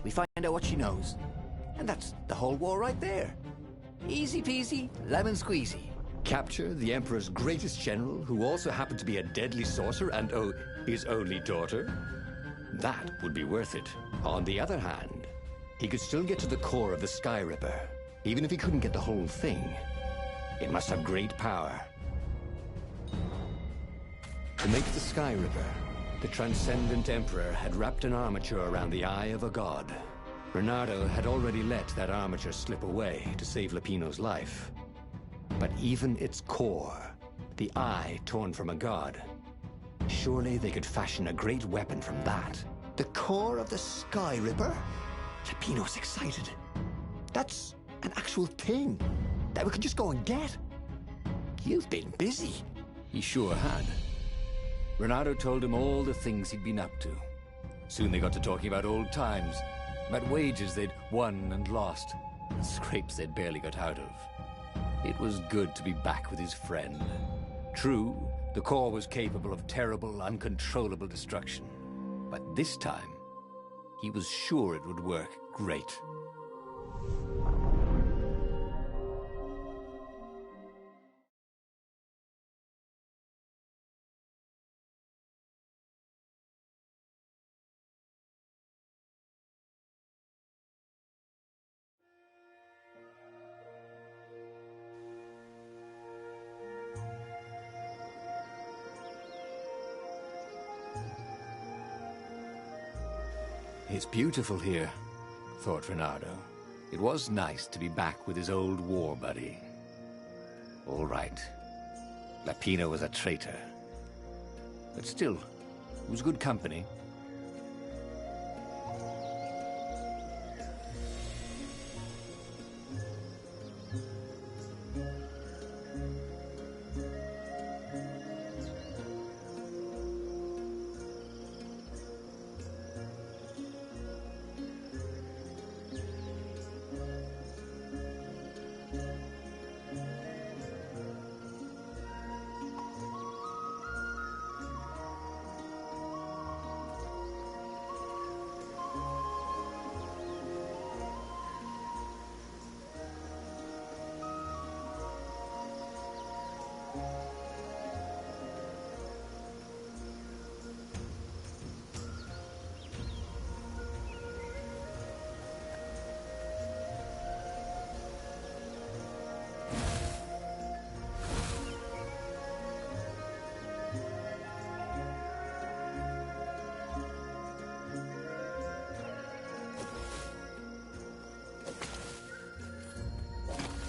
we find out what she knows. And that's the whole war right there. Easy peasy, lemon squeezy. Capture the Emperor's greatest general, who also happened to be a deadly sorcerer and, oh, his only daughter? That would be worth it. On the other hand, he could still get to the core of the Sky Ripper, even if he couldn't get the whole thing. It must have great power. To make the Sky Ripper, the Transcendent Emperor had wrapped an armature around the eye of a god. Bernardo had already let that armature slip away to save Lapino's life. But even its core, the eye torn from a god, surely they could fashion a great weapon from that. The core of the Sky Ripper? Lapino's excited. That's an actual thing that we could just go and get. You've been busy. He sure had. Bernardo told him all the things he'd been up to. Soon they got to talking about old times, about wages they'd won and lost, and scrapes they'd barely got out of. It was good to be back with his friend. True, the core was capable of terrible, uncontrollable destruction. But this time, he was sure it would work great. It's beautiful here, thought Bernardo. It was nice to be back with his old war buddy. All right. Lapino was a traitor. But still, it was good company.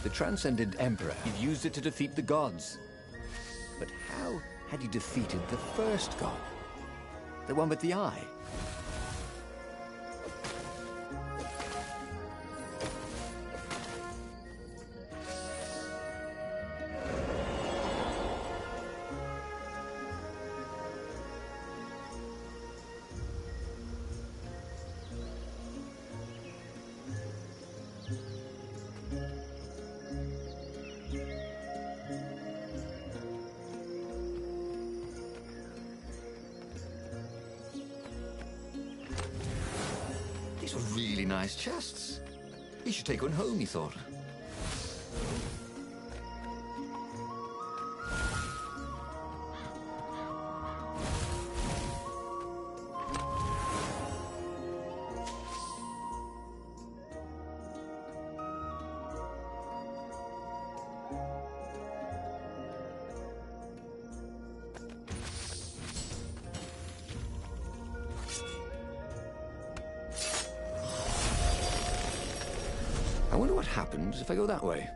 The Transcendent Emperor had used it to defeat the gods. But how had he defeated the first god? The one with the eye? These were really nice chests. He should take one home, he thought. I wonder what happens if I go that way.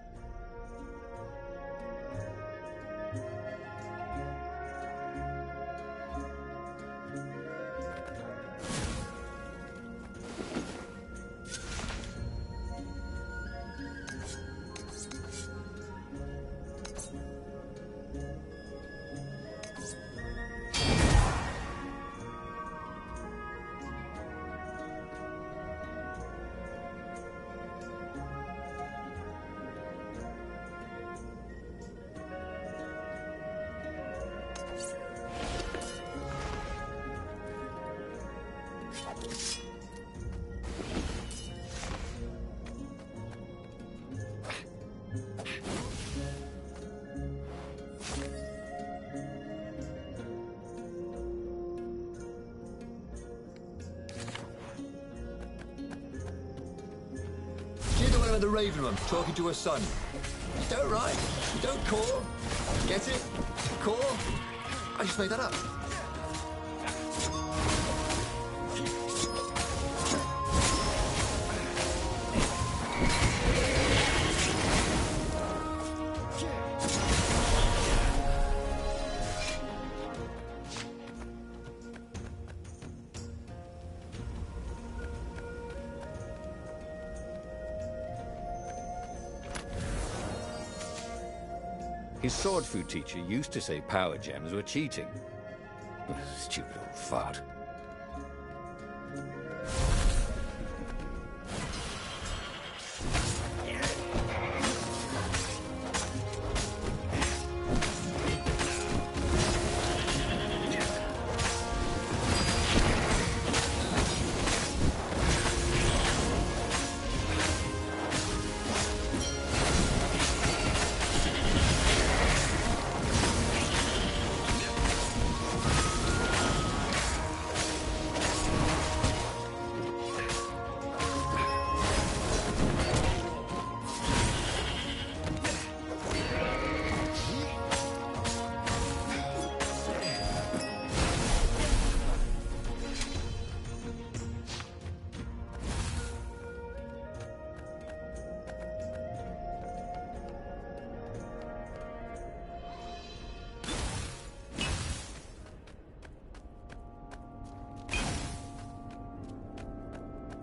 down in the Raven Room, talking to her son. You don't write, you don't call. Get it? Call? I just made that up. His sword food teacher used to say power gems were cheating. Stupid old fart.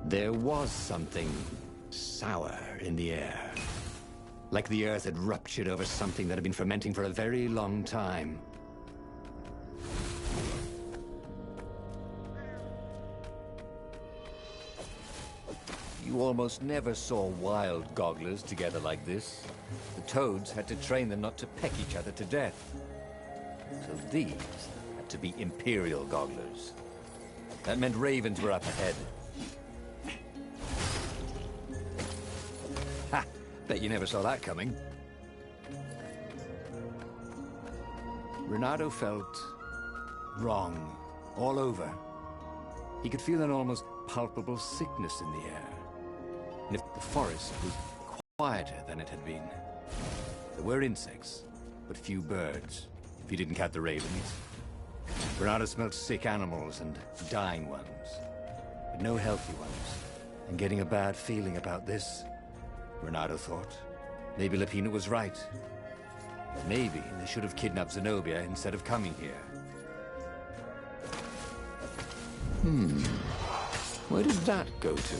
There was something sour in the air. Like the earth had ruptured over something that had been fermenting for a very long time. You almost never saw wild gogglers together like this. The toads had to train them not to peck each other to death. So these had to be Imperial gogglers. That meant ravens were up ahead. Ha! Bet you never saw that coming. Renato felt wrong all over. He could feel an almost palpable sickness in the air. And if the forest was quieter than it had been. There were insects, but few birds, if you didn't count the ravens. Renato smelled sick animals and dying ones, but no healthy ones. And getting a bad feeling about this, Renato thought. Maybe Lapina was right. Maybe they should have kidnapped Zenobia instead of coming here. Where did that go to?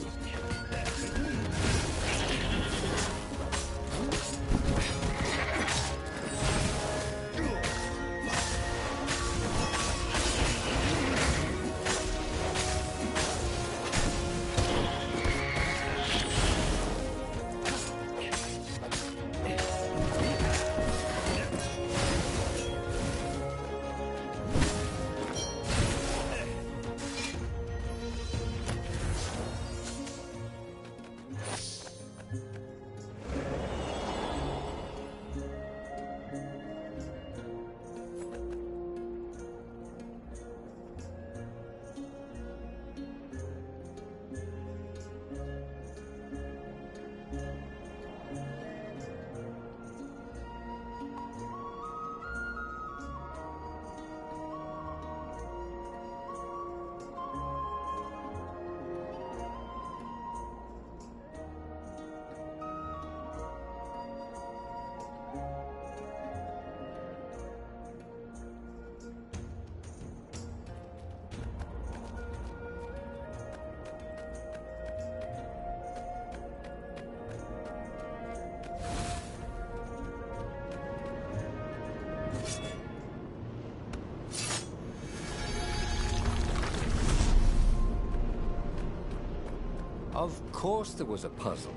Of course there was a puzzle.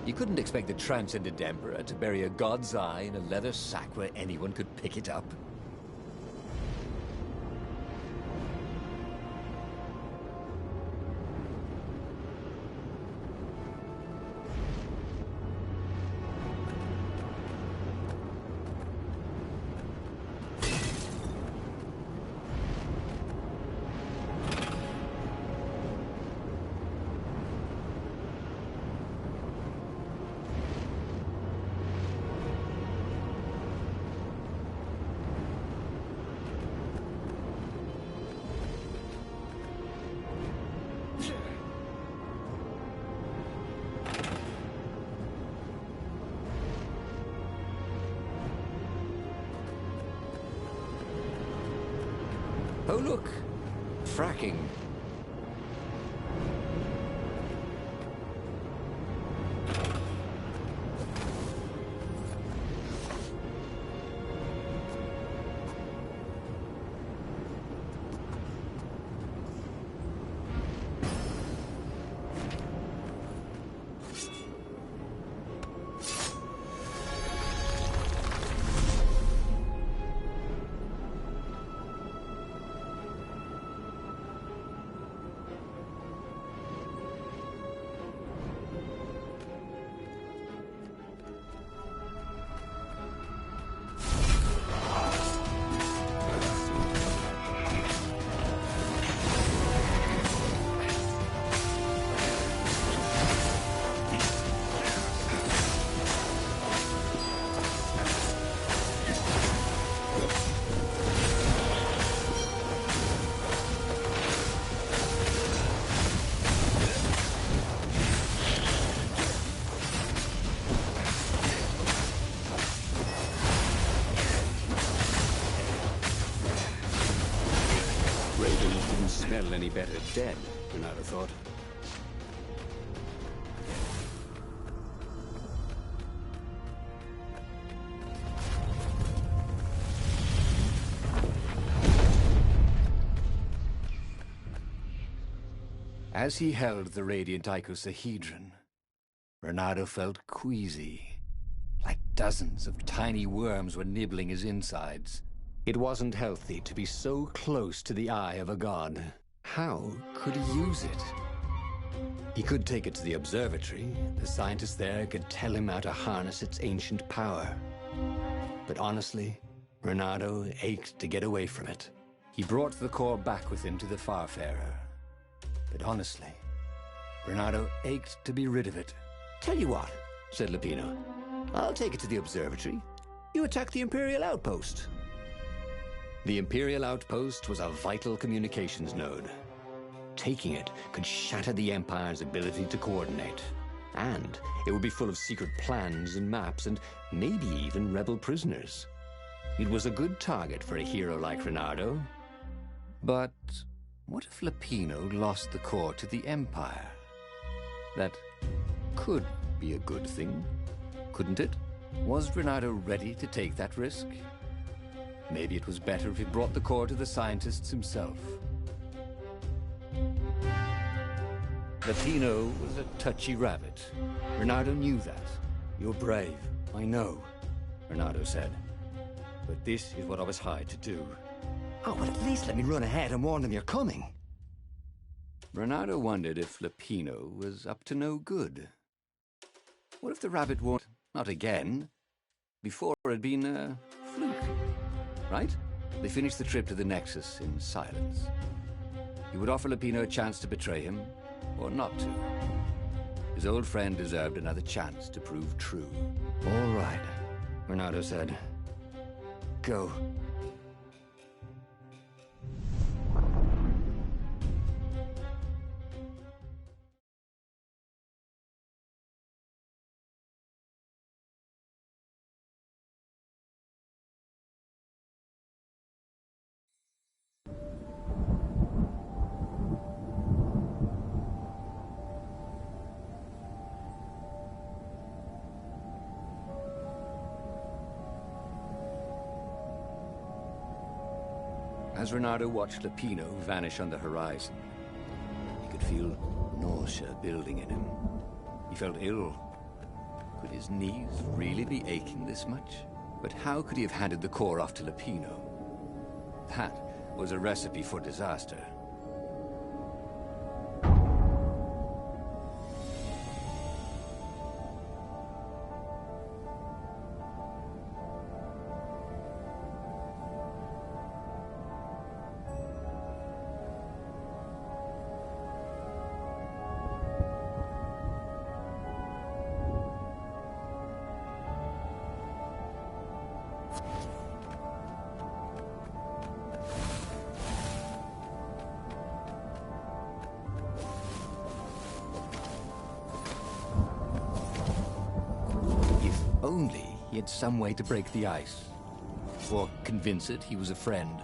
You couldn't expect the Transcendent Emperor to bury a god's eye in a leather sack where anyone could pick it up. Oh, look! Fracking. Smell any better dead, Renato thought. As he held the radiant icosahedron, Renato felt queasy, like dozens of tiny worms were nibbling his insides. It wasn't healthy to be so close to the eye of a god. How could he use it? He could take it to the observatory. The scientists there could tell him how to harness its ancient power. But honestly, Renato ached to get away from it. He brought the core back with him to the Farfarer. But honestly, Renato ached to be rid of it. "Tell you what," said Lupino. "I'll take it to the observatory. You attack the Imperial outpost." The Imperial outpost was a vital communications node. Taking it could shatter the Empire's ability to coordinate. And it would be full of secret plans and maps and maybe even rebel prisoners. It was a good target for a hero like Renato. But what if Lupino lost the core to the Empire? That could be a good thing, couldn't it? Was Renato ready to take that risk? Maybe it was better if he brought the core to the scientists himself. Lupino was a touchy rabbit. Renato knew that. "You're brave, I know," Renato said. "But this is what I was hired to do." "Oh, well, at least let me run ahead and warn them you're coming." Renato wondered if Lupino was up to no good. What if the rabbit warned, not again? Before it had been a fluke. Right? They finished the trip to the Nexus in silence. He would offer Lupino a chance to betray him, or not to. His old friend deserved another chance to prove true. "All right," Renato said. "Go." As Renato watched Lupino vanish on the horizon, he could feel nausea building in him. He felt ill. Could his knees really be aching this much? But how could he have handed the core off to Lupino? That was a recipe for disaster. Only he had some way to break the ice, or convince it he was a friend.